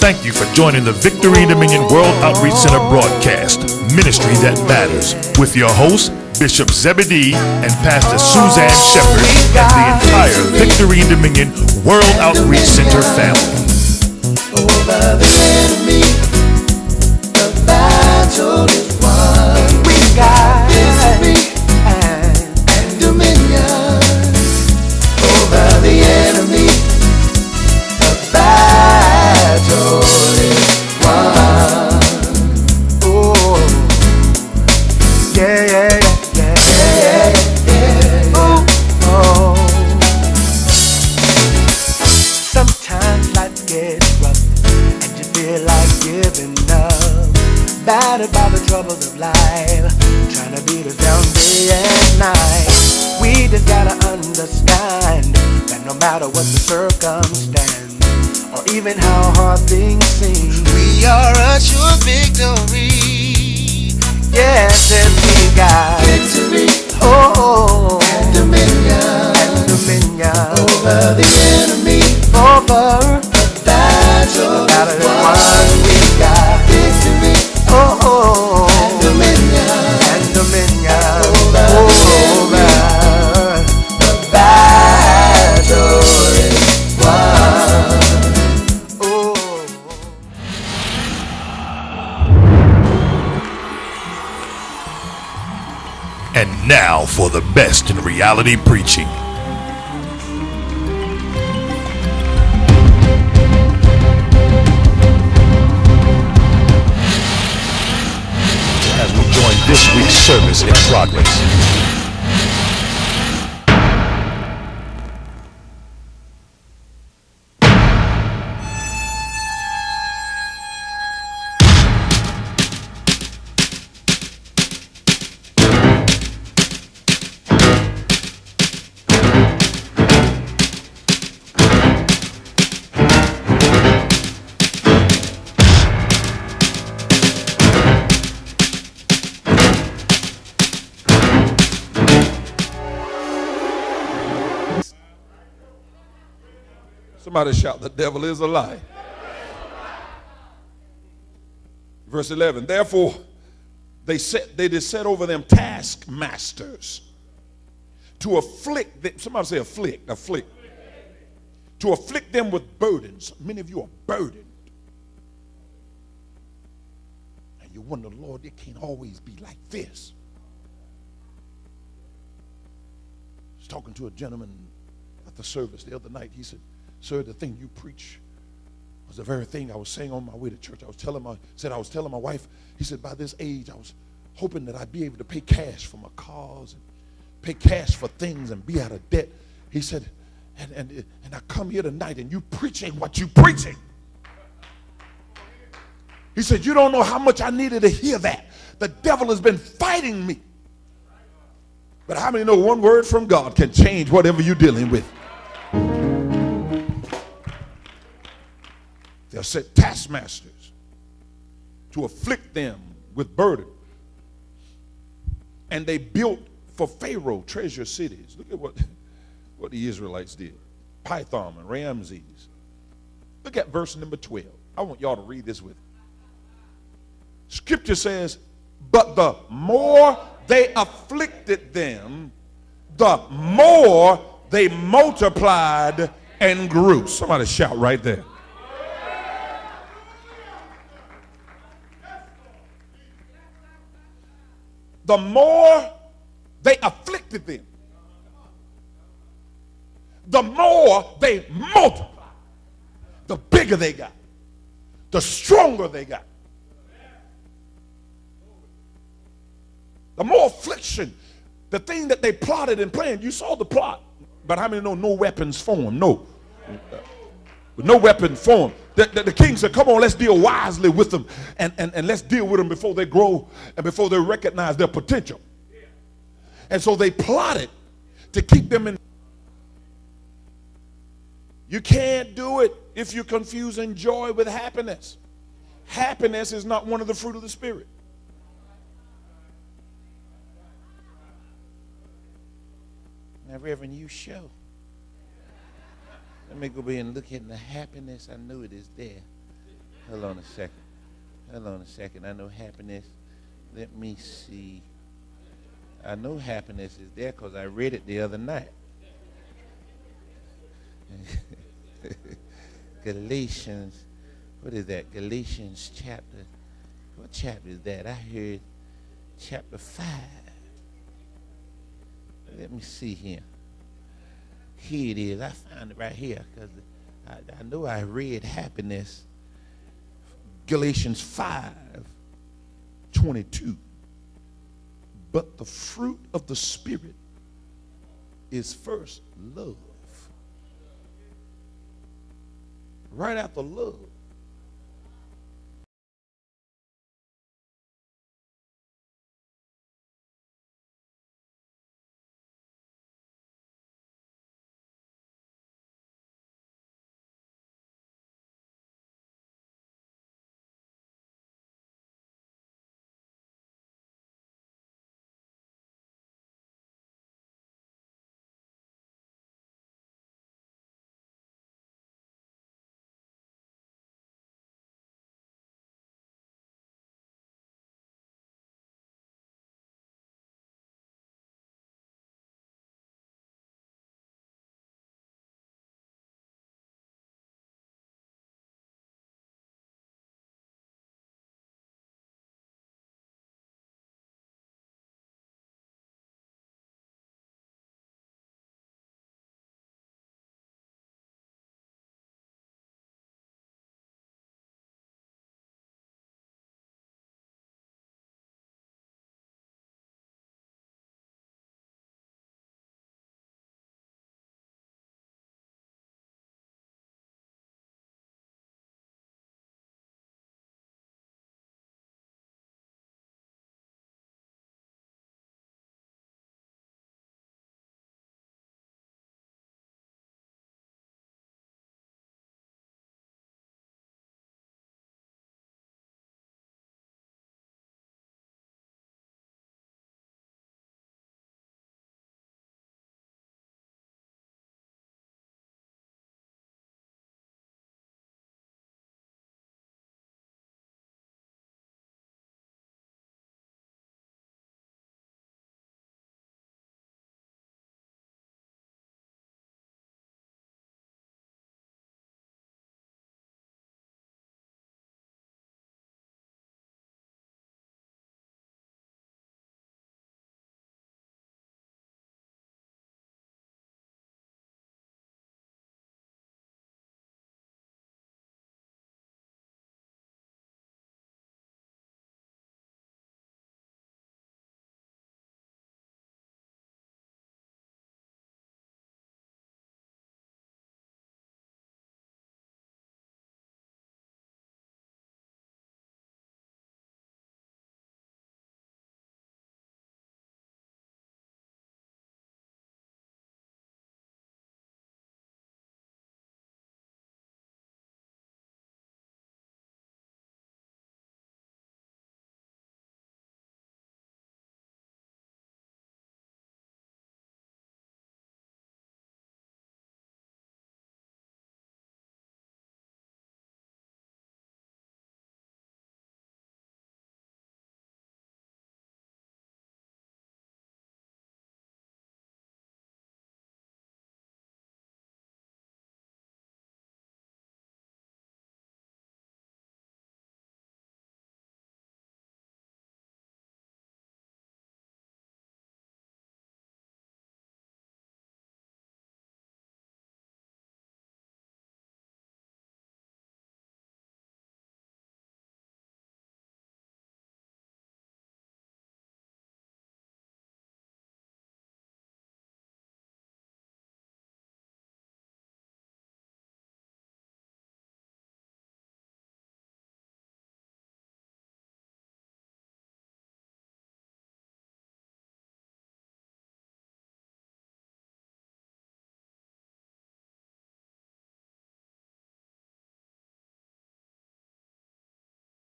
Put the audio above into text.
Thank you for joining the Victory Dominion World Outreach Center broadcast, Ministry That Matters, with your host, Bishop Zebedee and Pastor Suzanne Sheppard and the entire Victory Dominion World Outreach Center family. Over the enemy, the battle is won. We got victory and dominion over the enemy. The battle is won. Oh, yeah, yeah, yeah, yeah, yeah. Oh, oh. Sometimes life gets rough and you feel like giving up. Battered by the troubles of life, trying to beat us down day and night. We just gotta understand that no matter what the circumstance, or even how hard things seem, we are assured victory. Yes, and we got victory. Oh, and dominion, over the enemy, over the battle is won. We got victory. Oh, and dominion, over the battle is won. And now for the best in reality preaching. As we join this week's service in progress. Somebody shout, the devil is a lie. Verse 11, therefore they did set over them taskmasters to afflict them. Somebody say afflict. To afflict them with burdens. Many of you are burdened. And you wonder, Lord, it can't always be like this. I was talking to a gentleman at the service the other night. He said, sir, the thing you preach was the very thing I was saying on my way to church. I was telling my wife, he said, by this age, I was hoping that I'd be able to pay cash for my cars and pay cash for things and be out of debt. He said, and I come here tonight and you preaching what you preaching. He said, you don't know how much I needed to hear that. The devil has been fighting me. But how many know one word from God can change whatever you're dealing with? They'll set taskmasters to afflict them with burden. And they built for Pharaoh treasure cities. Look at what the Israelites did. Pithom and Ramses. Look at verse number 12. I want y'all to read this with me. Scripture says, but the more they afflicted them, the more they multiplied and grew. Somebody shout right there. The more they afflicted them, the more they multiplied. The bigger they got, the stronger they got. The more affliction, the thing that they plotted and planned, you saw the plot. But how many know no weapons formed? No. No weapon formed. The king said, come on, let's deal wisely with them and let's deal with them before they grow and before they recognize their potential. And so they plotted to keep them in. You can't do it if you're confusing joy with happiness. Happiness is not one of the fruit of the Spirit. Now, Reverend, you show. Let me go in and look at the happiness. I know it is there. Hold on a second. Hold on a second. I know happiness. Let me see. I know happiness is there because I read it the other night. Galatians. What is that? Galatians chapter. What chapter is that? I heard chapter 5. Let me see here. Here it is. I found it right here because I know I read happiness. Galatians 5:22. But the fruit of the Spirit is first love. Right after love